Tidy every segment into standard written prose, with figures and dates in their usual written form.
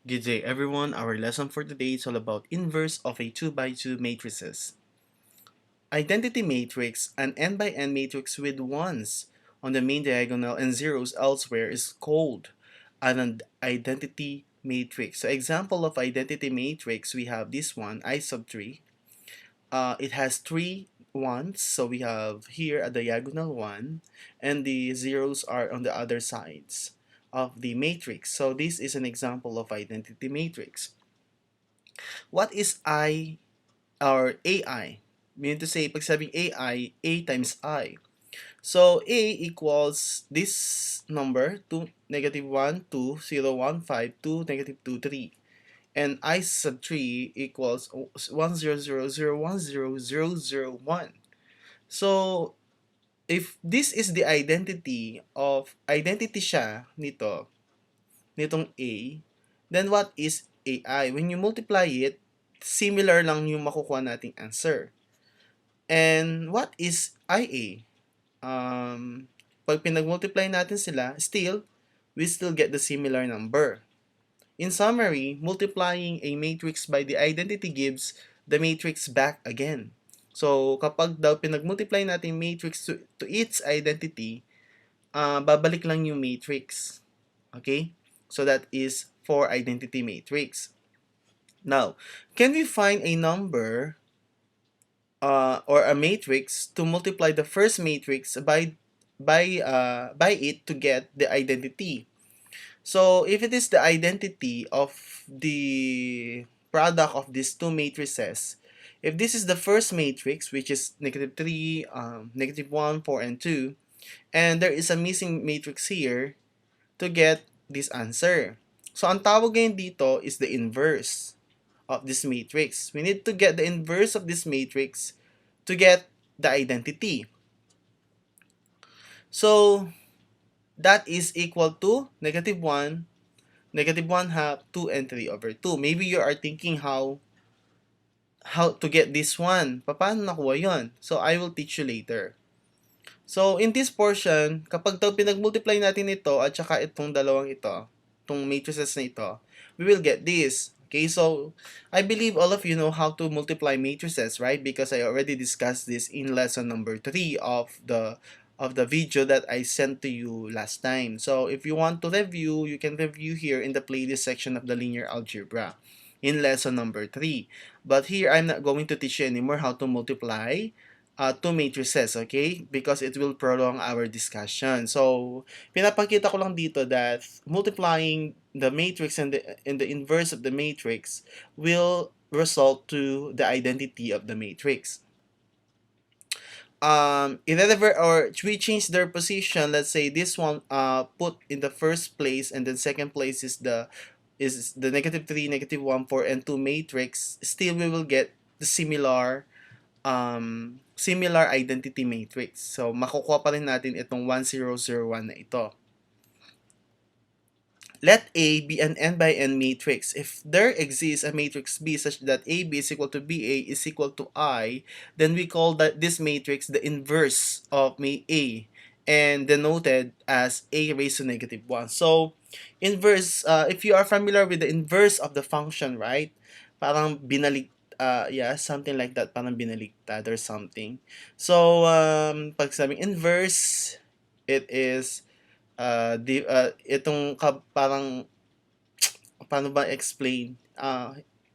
Good day everyone, our lesson for today is all about inverse of a 2 by 2 matrices. Identity matrix, an n by n matrix with ones on the main diagonal and zeros elsewhere is called an identity matrix. So example of identity matrix, we have this one, I sub 3. It has three ones, so we have here a diagonal one and the zeros are on the other sides of the matrix. So this is an example of identity matrix. What is I or AI? Meaning to say, pag sabing AI, A times I. So A equals this number, 2, negative 1, 2, 0, 1, 5, 2, negative 2, 3. And I sub 3 equals 1, 0, 0, 0, 1, 0, 0, 0, 1. So, if this is the identity siya nitong A, then what is AI? When you multiply it, similar lang yung makukuha nating answer. And what is IA? Pag pinag-multiply natin sila, we still get the similar number. In summary, multiplying a matrix by the identity gives the matrix back again. So, kapag daw pinag-multiply natin matrix to its identity, babalik lang yung matrix. Okay? So, that is for identity matrix. Now, can we find a number or a matrix to multiply the first matrix by it to get the identity? So if it is the identity of the product of these two matrices, if this is the first matrix, which is negative 3, negative 1, 4, and 2, and there is a missing matrix here to get this answer. So ang tawag ngayon dito is the inverse of this matrix. We need to get the inverse of this matrix to get the identity. So that is equal to negative 1, negative 1 half, 2, and 3 over 2. Maybe you are thinking how to get this one. Paano nakuha yon? So, I will teach you later. So, in this portion, kapag daw pinag-multiply natin ito at saka itong dalawang ito, itong matrices na ito, we will get this. Okay, so I believe all of you know how to multiply matrices, right? Because I already discussed this in lesson number 3 of the video that I sent to you last time. So if you want to review, you can review here in the playlist section of the linear algebra in lesson number 3. But here I'm not going to teach you anymore how to multiply two matrices, okay? Because it will prolong our discussion. So, pinapakita ko lang dito that multiplying the matrix and the inverse of the matrix will result to the identity of the matrix. Irrelevant, or we change their position, let's say this one put in the first place and then second place is the negative 3, negative 1, 4, and 2 matrix, still we will get the similar identity matrix. So, makukuha pa rin natin itong 1, 0, 0, 1 na ito. Let A be an n by n matrix. If there exists a matrix B such that AB is equal to BA is equal to I, then we call this matrix the inverse of A and denoted as A raised to negative 1. So, inverse, if you are familiar with the inverse of the function, right? Parang something like that, parang binaliktad or something. So, pag sabing inverse, it is itong parang paano ba explain,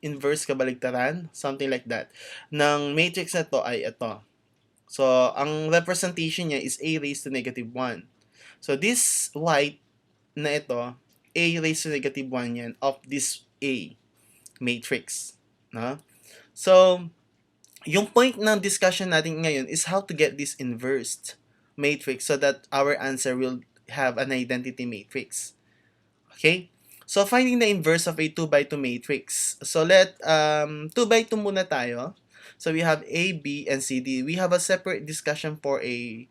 inverse kabaligtaran, something like that, ng matrix na to ay ito. So, ang representation niya is A raised to negative 1. So, this white na ito, A raised to negative 1 yan of this A matrix. No? So, yung point ng discussion natin ngayon is how to get this inversed matrix so that our answer will have an identity matrix. Okay? So, finding the inverse of a 2 by 2 matrix. So, 2 by 2 muna tayo. So, we have A, B, and C, D. We have a separate discussion for a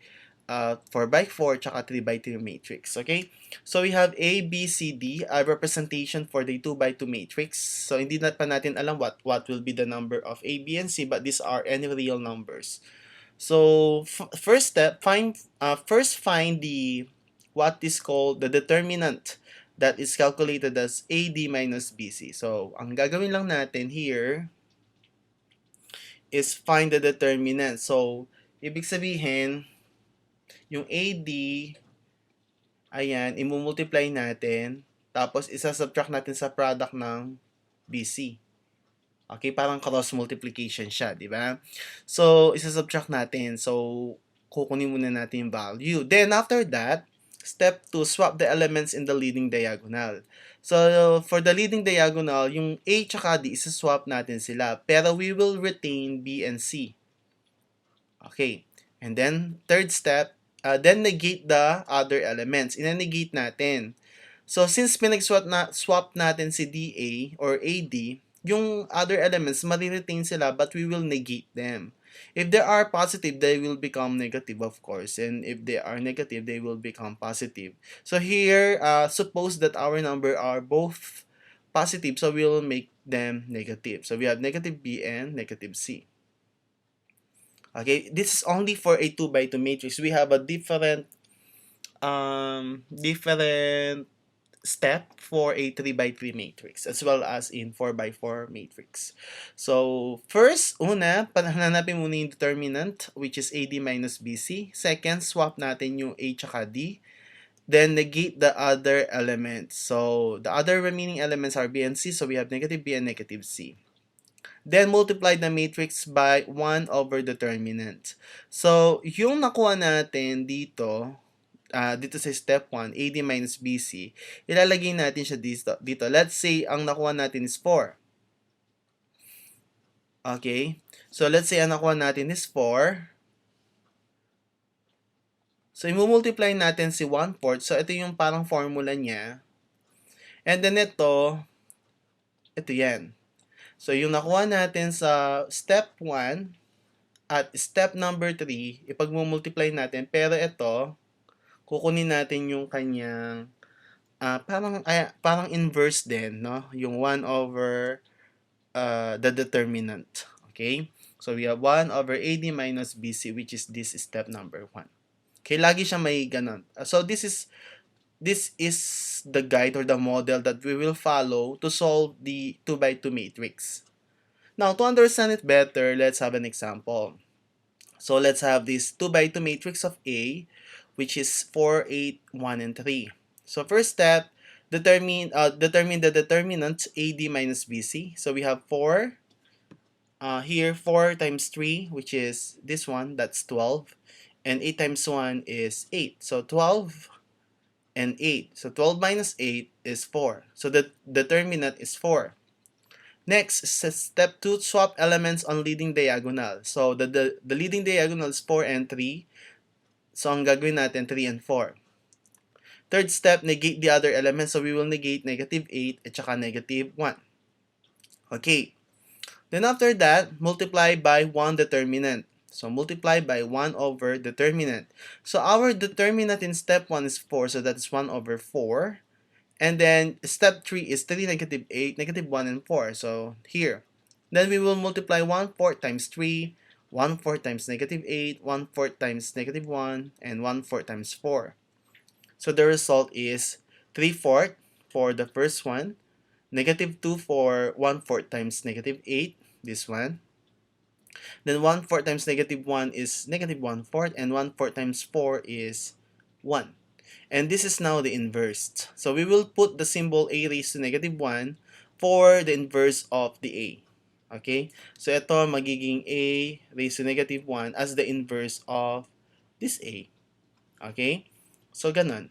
4 by 4 tsaka 3 by 3 matrix. Okay? So, we have A, B, C, D, a representation for the 2 by 2 matrix. So, hindi na pa natin alam what will be the number of A, B, and C, but these are any real numbers. So, first step, first find the what is called the determinant that is calculated as AD minus BC. So, ang gagawin lang natin here is find the determinant. So, ibig sabihin, yung AD, ayan, imumultiply natin, tapos isa-subtract natin sa product ng BC. Okay, parang cross multiplication siya, di ba? So, isa-subtract natin. So, kukunin muna natin yung value. Then, after that, step 2, swap the elements in the leading diagonal. So, for the leading diagonal, yung A tsaka D, isa-swap natin sila. Pero we will retain B and C. Okay. And then, third step, then negate the other elements. Ina-negate natin. So, since swap natin si DA or AD, yung other elements, mariretain sila but we will negate them. If they are positive, they will become negative, of course. And if they are negative, they will become positive. So, here, suppose that our number are both positive, so we will make them negative. So, we have negative B and negative C. Okay, this is only for a 2 by 2 matrix. We have a different step for a 3 by 3 matrix as well as in 4 by 4 matrix. So, first, hanapin muna yung determinant which is AD minus BC. Second, swap natin yung A tsaka D. Then, negate the other elements. So, the other remaining elements are B and C. So, we have negative B and negative C. Then, multiply the matrix by 1 over determinant. So, yung nakuha natin dito, dito sa step 1, AD minus BC, ilalagay natin siya dito. Let's say, ang nakuha natin is 4. Okay? So, let's say, ang nakuha natin is 4. So, imumultiply natin si 1/4. So, ito yung parang formula niya. And then, ito yan. So, yung nakuha natin sa step 1 at step number 3, ipagmumultiply natin. Pero ito, kukunin natin yung kanyang parang inverse din, no? Yung 1 over the determinant. Okay? So, we have 1 over AD minus BC, which is this step number 1. Okay, lagi siya may ganun. So, this is the guide or the model that we will follow to solve the 2 by 2 matrix. Now, to understand it better, let's have an example. So, let's have this 2 by 2 matrix of A, which is 4, 8, 1, and 3. So, first step, determine the determinant AD minus BC. So, we have 4. Here, 4 times 3, which is this one, that's 12. And 8 times 1 is 8. So, 12 and 8. So, 12 minus 8 is 4. So, the determinant is 4. Next, step 2, swap elements on leading diagonal. So, the leading diagonal is 4 and 3. So, ang gagawin natin, 3 and 4. Third step, negate the other elements. So, we will negate negative 8 at saka negative 1. Okay. Then, after that, multiply by 1 determinant. So, multiply by 1 over determinant. So, our determinant in step 1 is 4. So, that is 1 over 4. And then, step 3 is 3, negative 8, negative 1, and 4. So, here. Then, we will multiply 1/4 times 3, 1/4 times negative 8, 1/4 times negative 1, and 1/4 times 4. So, the result is 3/4 for the first one, negative 2 for 1/4 times negative 8, this one. Then 1/4 times negative 1 is negative 1/4, and 1/4 times 4 is 1. And this is now the inverse. So we will put the symbol a raised to negative 1 for the inverse of the a. Okay? So ito magiging a raised to negative 1 as the inverse of this a. Okay? So ganun.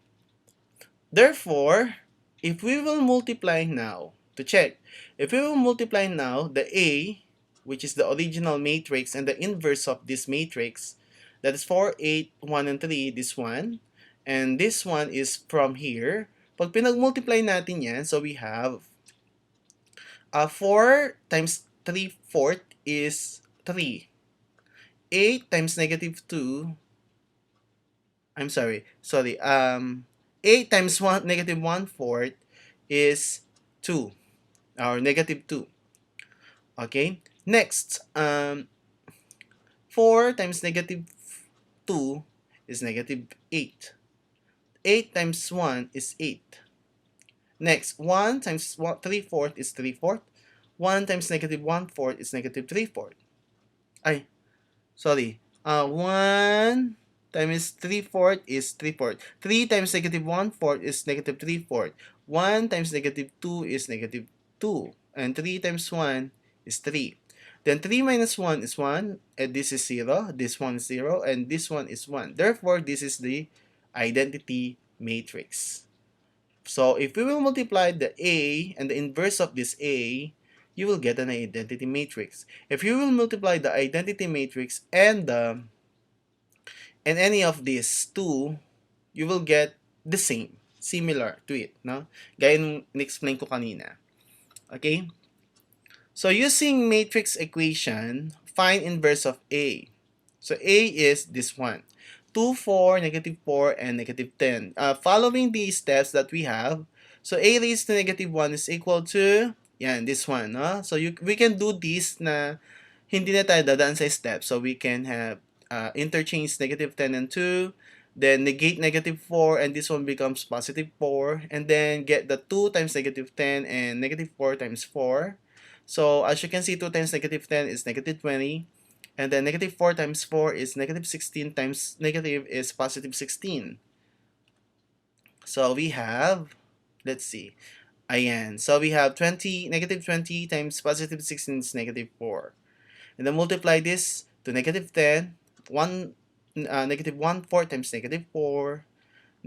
Therefore, if we will multiply now, to check, if we will multiply now the a, which is the original matrix, and the inverse of this matrix, that is 4, 8, 1, and 3, this one, and this one is from here. Pag pinag-multiply natin yan, so we have 4 times 3/4 is 3. 8 times negative 2, I'm sorry, 8 times 1, negative 1/4 is 2, or negative 2. Okay? Next, 4 times negative 2 is negative 8. 8 times 1 is 8. Next, 1 times 3/4 is 3/4. 1 times negative 1/4 is negative 3/4. Ay, sorry. 1 times 3/4 is 3/4. 3 times negative 1/4 is negative 3/4. 1 times negative 2 is negative 2. And 3 times 1 is 3. Then 3 minus 1 is 1, and this is 0, this one is 0, and this one is 1. Therefore, this is the identity matrix. So if we will multiply the A and the inverse of this A, you will get an identity matrix. If you will multiply the identity matrix and any of these two, you will get the same, similar to it, no? Gaya nung in-explain ko kanina. Okay? So using matrix equation, find inverse of A. So A is this one. 2, 4, negative 4, and negative 10. Following these steps that we have, so A raised to negative 1 is equal to, yan, this one. No? So we can do this na hindi na tayo dadaan sa steps. So we can have interchange negative 10 and 2, then negate negative 4, and this one becomes positive 4, and then get the 2 times negative 10 and negative 4 times 4. So as you can see, 2 times negative 10 is negative 20. And then negative 4 times 4 is negative 16 times negative is positive 16. So we have, let's see, ayan. So we have 20, negative 20 times positive 16 is negative 4. And then multiply this to negative 10, negative 1/4 times negative 4,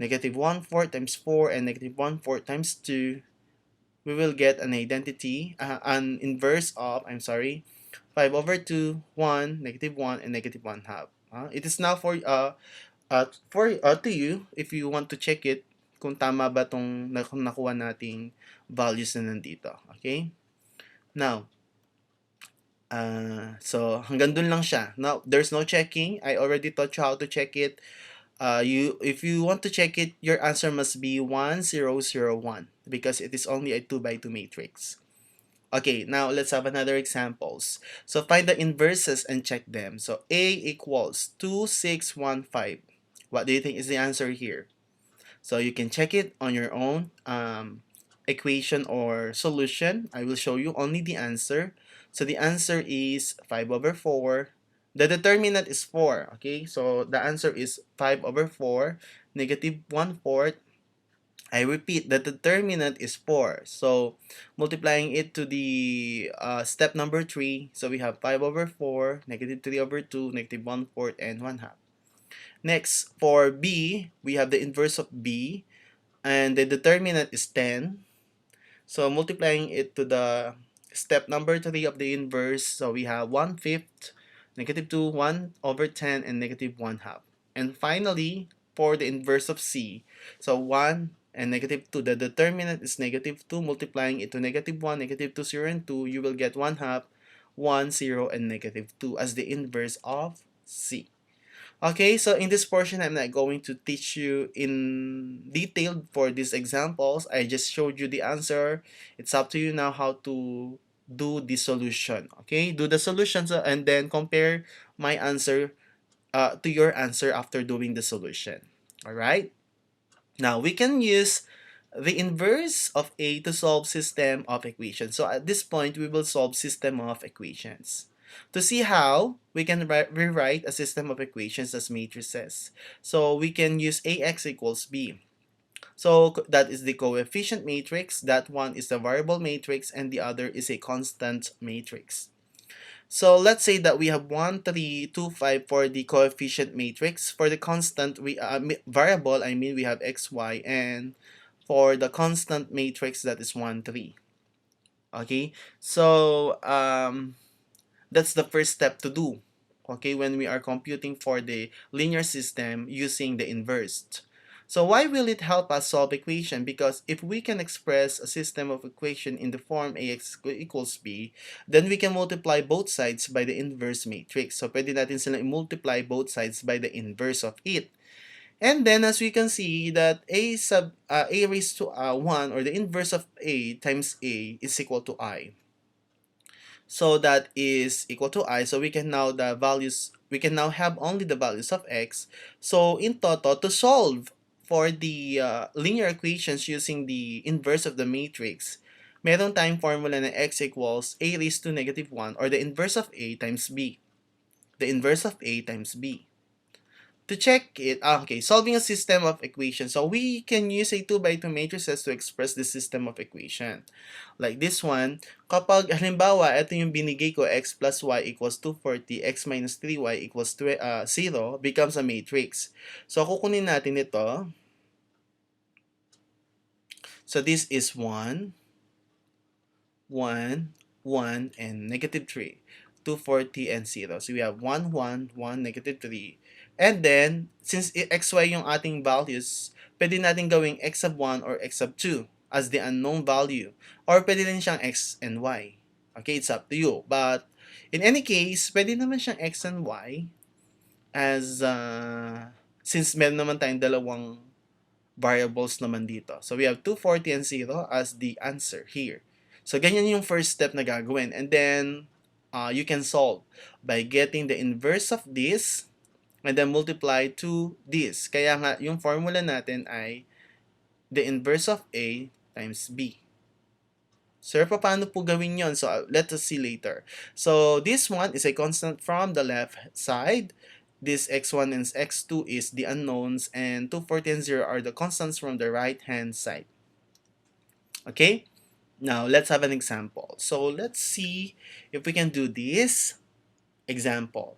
negative 1/4 times 4, and negative 1/4 times 2. We will get an identity, an inverse of, 5 over 2, 1, negative 1, and negative 1 half. It is now to you if you want to check it kung tama ba itong nakuha nating values na nandito. Okay? Now, so hanggang dun lang siya. Now, there's no checking. I already taught you how to check it. If you want to check it, your answer must be 1, 0, 0, 1 because it is only a 2 by 2 matrix. Okay, now let's have another examples. So find the inverses and check them. So A equals 2, 6, 1, 5. What do you think is the answer here? So you can check it on your own equation or solution. I will show you only the answer. So the answer is 5 over 4. The determinant is 4. Okay, so the answer is 5 over 4, negative 1/4. I repeat, the determinant is 4. So, multiplying it to the step number 3, so we have 5 over 4, negative 3 over 2, negative 1/4, and 1 half. Next, for B, we have the inverse of B, and the determinant is 10. So, multiplying it to the step number 3 of the inverse, so we have 1/5, negative 2, 1 over 10, and negative 1 half. And finally, for the inverse of C, so 1 and negative 2, the determinant is negative 2, multiplying it to negative 1, negative 2, 0, and 2, you will get 1 half, 1, 0, and negative 2 as the inverse of C. Okay, so in this portion, I'm not going to teach you in detail for these examples. I just showed you the answer. It's up to you now how to do the solution. Okay, do the solutions and then compare my answer to your answer after doing the solution. All right. Now we can use the inverse of A to solve system of equations. So at this point, we will solve system of equations. To see how, we can rewrite a system of equations as matrices. So we can use AX equals B. So that is the coefficient matrix, that one is the variable matrix, and the other is a constant matrix. So let's say that we have 1, 3, 2, 5 for the coefficient matrix. For the constant variable, we have x, y, and for the constant matrix, that is 1, 3. Okay, so that's the first step to do. Okay, when we are computing for the linear system using the inverse. So why will it help us solve equation? Because if we can express a system of equation in the form AX equals B, then we can multiply both sides by the inverse matrix. So pwede natin sila multiply both sides by the inverse of it. And then as we can see that A raised to 1 or the inverse of A times A is equal to I. So that is equal to I. So we can now have only the values of x. So in total, to solve for the linear equations using the inverse of the matrix, meron tayong formula na x equals a raised to negative 1 or the inverse of a times b. The inverse of a times b. To check it, okay, solving a system of equations. So we can use a 2 by 2 matrices to express the system of equation. Like this one, kapag halimbawa, ito yung binigay ko, x plus y equals 240, x minus 3y equals 0, becomes a matrix. So kukunin natin ito. So this is 1, 1, 1, and negative 3. 240 and 0. So we have 1, 1, 1, negative 3. And then, since xy yung ating values, pwede natin gawing x sub 1 or x sub 2 as the unknown value. Or pwede din siyang x and y. Okay, it's up to you. But, in any case, pwede naman siyang x and y as, since meron naman tayong dalawang variables naman dito. So we have 240 and 0 as the answer here. So ganyan yung first step na gagawin. And then, you can solve by getting the inverse of this and then multiply to this. Kaya nga, yung formula natin ay the inverse of A times B. Sir, paano po gawin yon? So, let us see later. So, this one is a constant from the left side. This x1 and x2 is the unknowns, and 240 and 0 are the constants from the right-hand side. Okay? Now, let's have an example. So, let's see if we can do this example.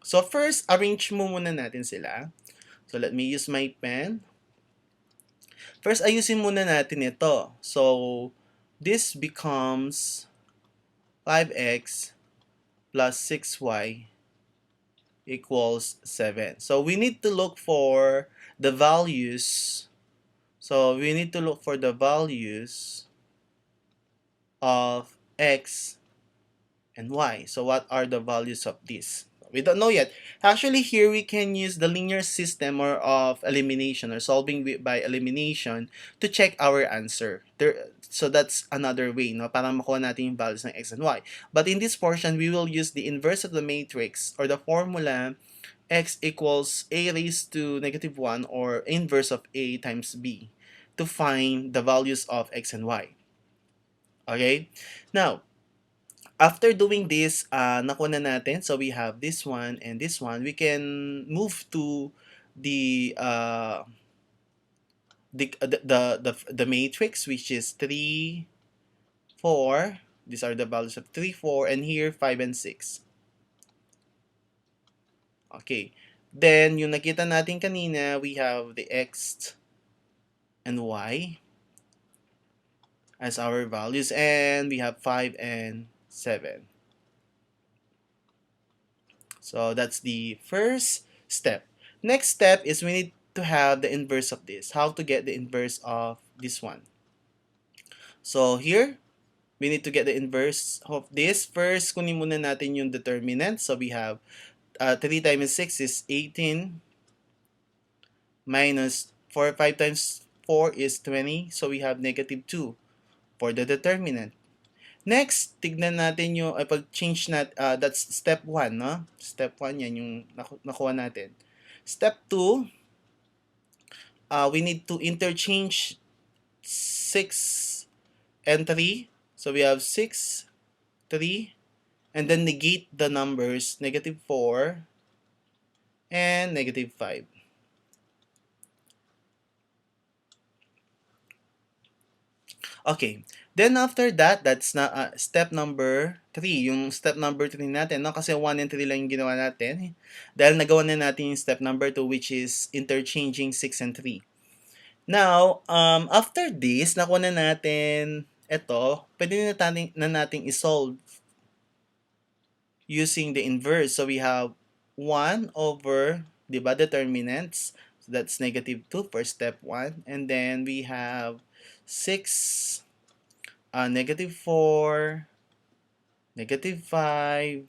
So, first, arrange mo muna natin sila. So, let me use my pen. First, ayusin muna natin ito. So, this becomes 5x plus 6y equals 7. So, we need to look for the values. So, we need to look for the values of x and y. So, what are the values of this? We don't know yet. Actually, here we can use the linear system or of elimination or solving by elimination to check our answer. So that's another way, no, para makuha natin yung values ng x and y. But in this portion, we will use the inverse of the matrix or the formula x equals a raised to negative 1 or inverse of a times b to find the values of x and y. Okay? Now, after doing this, nakuha na natin. So we have this one and this one. We can move to the the matrix, which is 3, 4. These are the values of 3, 4, and here 5 and 6. Okay. Then, yung nakita natin kanina, we have the x and y as our values, and we have 5 and 7. So that's the first step. Next step is we need to have the inverse of this. How to get the inverse of this one? So here, we need to get the inverse of this. First, kunin muna natin yung determinant. So we have 3 times 6 is 18 minus 4, 5 times 4 is 20. So we have negative 2 for the determinant. Next, tignan natin yung, pag-change that's step 1, no? Step 1, yan yung nakuha natin. Step 2, we need to interchange 6 and 3. So we have 6, 3, and then negate the numbers, negative 4 and negative 5. Okay. Then after that, that's na step number 3. Yung step number 3 natin, no? Kasi 1 and 3 lang yung ginawa natin. Dahil nagawa na natin yung step number 2, which is interchanging 6 and 3. Now, after this, nakuha na natin ito. Pwede na natin isolve using the inverse. So we have 1 over, di ba, determinants. So that's negative 2 for step 1. And then we have 6, negative 4, negative 5,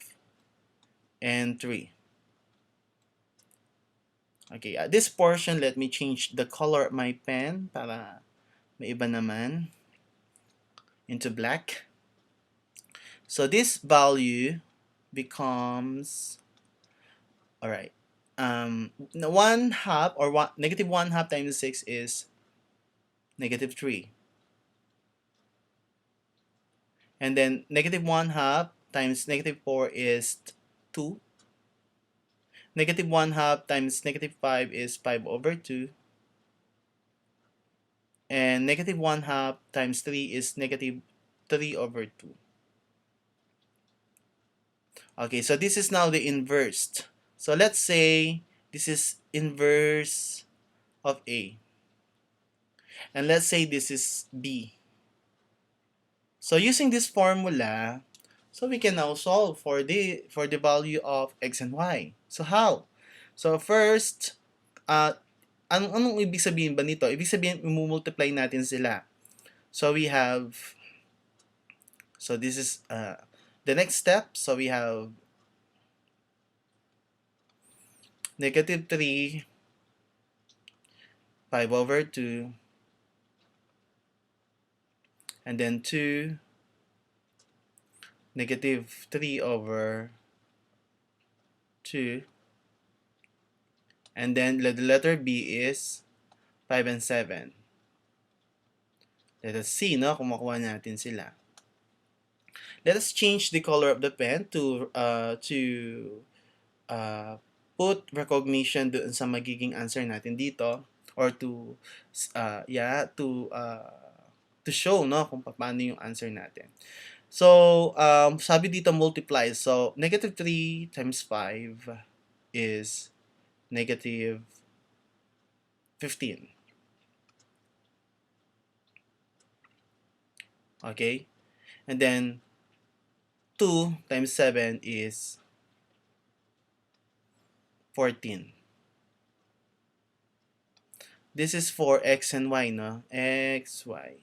and 3. Okay, this portion, let me change the color of my pen para maiba naman into black. So this value becomes, alright, one half or one negative one half times 6 is negative 3. And then negative one half times negative 4 is 2. Negative one half times negative 5 is 5 over 2. And negative one half times 3 is negative 3 over 2. Okay, so this is now the inverse. So let's say this is inverse of A. And let's say this is B. So using this formula, so we can now solve for the value of x and y. So how? So first, anong ibig sabihin ba nito? Ibig sabihin, i-multiply natin sila. So we have, so this is the next step. So we have negative 3, 5 over 2, and then 2, negative 3 over 2, and then the letter B is 5 and 7. Let us see, no, kung makuha natin sila. Let us change the color of the pen to put recognition doon sa magiging answer natin dito, or to to show, no, kung paano yung answer natin. So sabi dito multiply, so negative 3 times 5 is negative 15. Okay, and then 2 times 7 is 14. This is for x and y, no? X, y.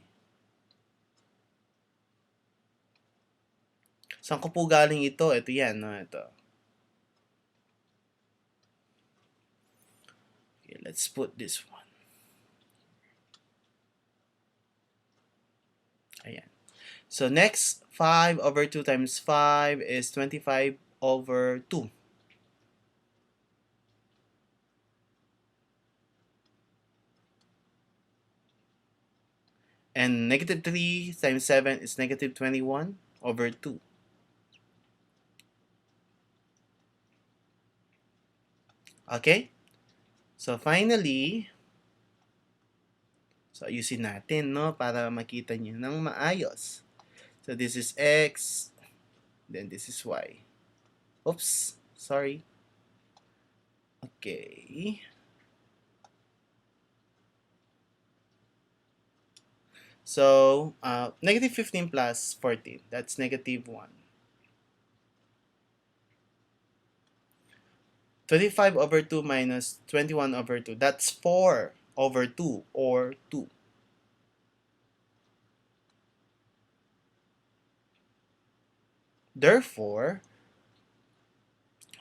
Saan ko po galing ito? Ito yan, no? Ito. Okay, let's put this one. Ayan. So next, 5 over 2 times 5 is 25 over 2. And negative 3 times 7 is negative 21 over 2. Okay? So finally, so ayusin natin, no, para makita niyo ng maayos. So this is x, then this is y. Oops, sorry. Okay. So, negative 15 plus 14, that's negative 1. 25 over 2 minus 21 over 2, that's 4 over 2, or 2. Therefore,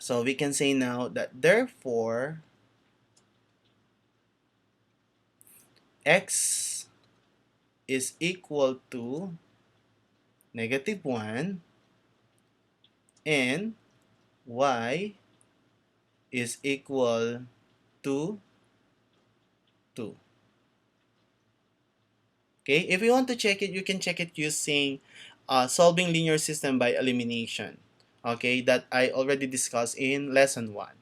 so we can say now that therefore, x is equal to negative 1 and y is equal to 2. Okay, if you want to check it, you can check it using solving linear system by elimination. Okay, that I already discussed in lesson 1.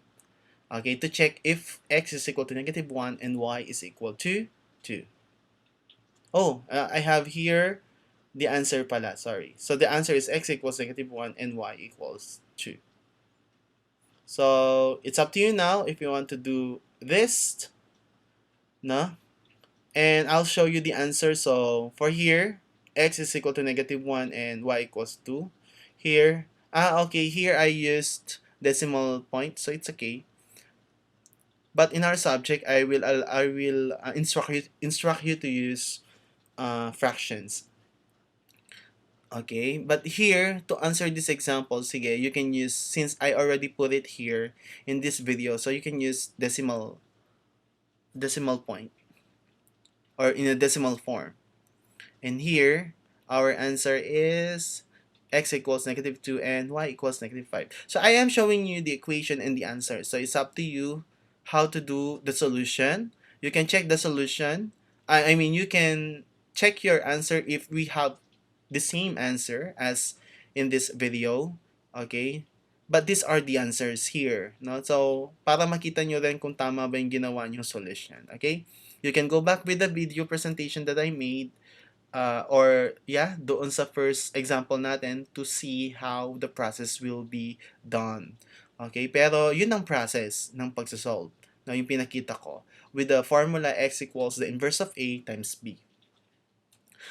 Okay, to check if x is equal to negative 1 and y is equal to 2. Oh, I have here the answer pala, sorry. So the answer is x equals negative 1 and y equals 2. So it's up to you now if you want to do this, no? And I'll show you the answer. So for here, x is equal to negative 1 and y equals 2. Here, okay, here I used decimal point, so it's okay. But in our subject, I will instruct you to use fractions. Okay, but here, to answer this example, sige, you can use, since I already put it here in this video, so you can use decimal point, or in a decimal form. And here, our answer is x equals negative 2 and y equals negative 5. So I am showing you the equation and the answer. So it's up to you how to do the solution. You can check the solution. I mean, you can check your answer if we have the same answer as in this video. Okay? But these are the answers here. No? So, para makita nyo rin kung tama ba yung ginawa nyong solution. Okay? You can go back with the video presentation that I made or yeah, doon sa first example natin to see how the process will be done. Okay? Pero yun ang process ng pagsasolve. No, yung pinakita ko. With the formula x equals the inverse of a times b.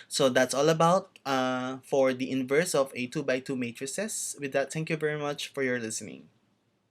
So that's all about for the inverse of a 2 by 2 matrices. With that, thank you very much for your listening.